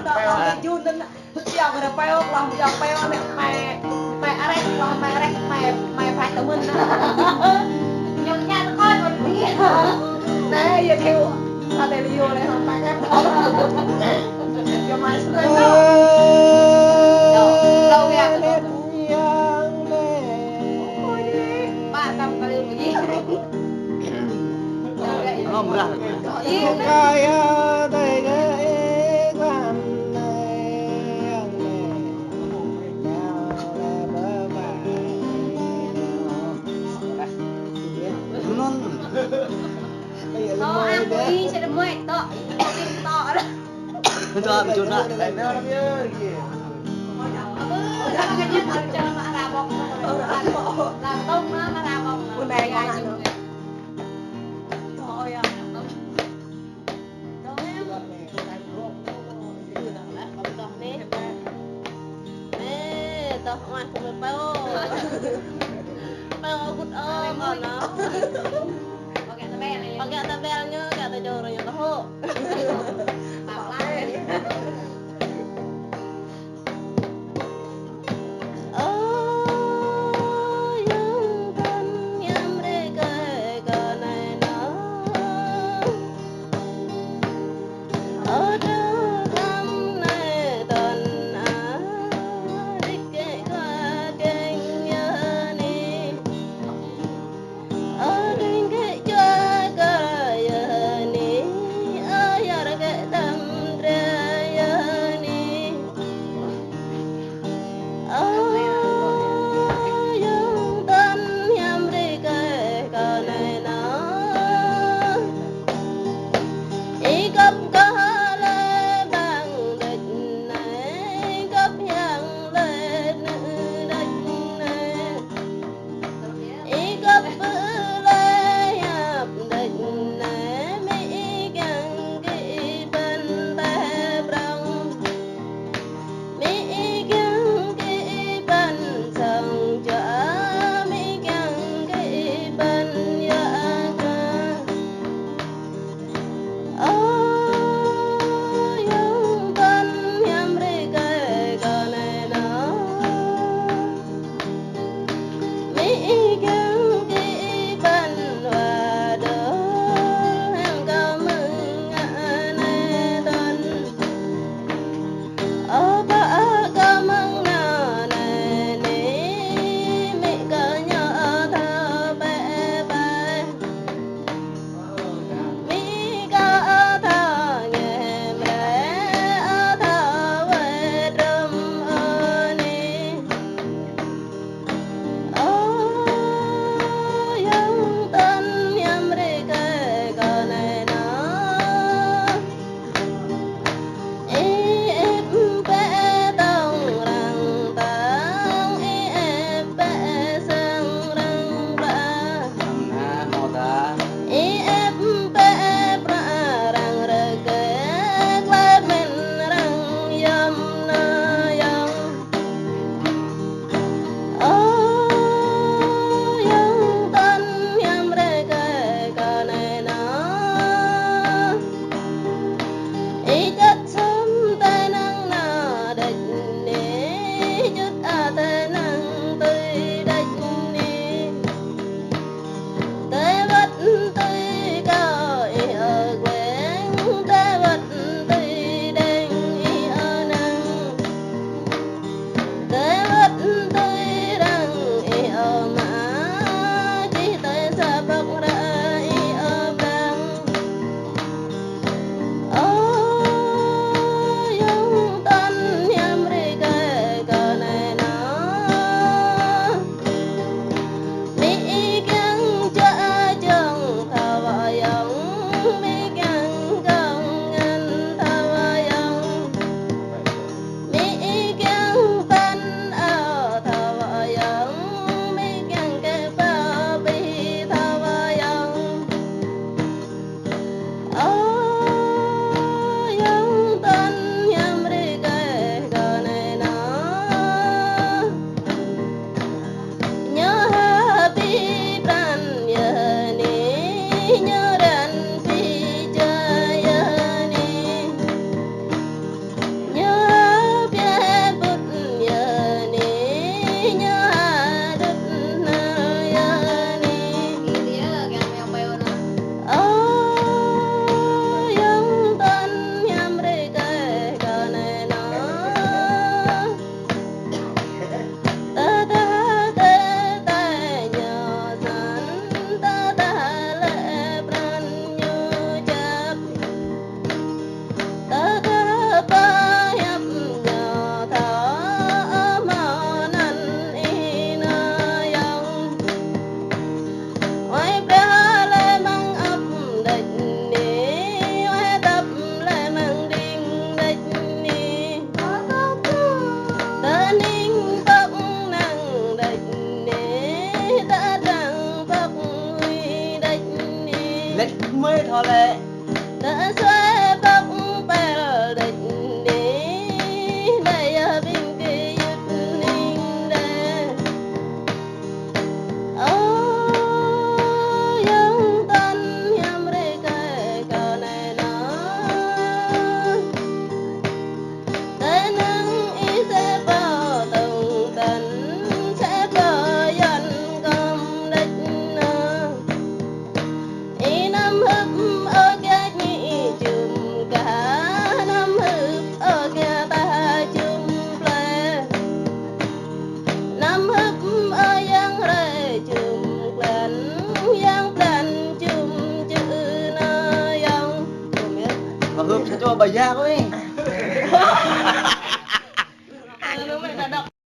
tao jun dan yang ada peo lah yang peo nek mày arek lah mày arek mày phải tự mình nhưng nha coi một tí nè giờ theo ta để liều này không phải cái giờ mày xuống đây đâu kìa ba năm cái điều gì không ra nó ăn đi sẽ được mày to to đó cho một chút nữa làm tông nó mà làm bông này ngay chừng thôi à tao không ăn cùng bao cút ôm còn nó pakai tabelnya kata jorongnya tahu Oh, bây giờ có đi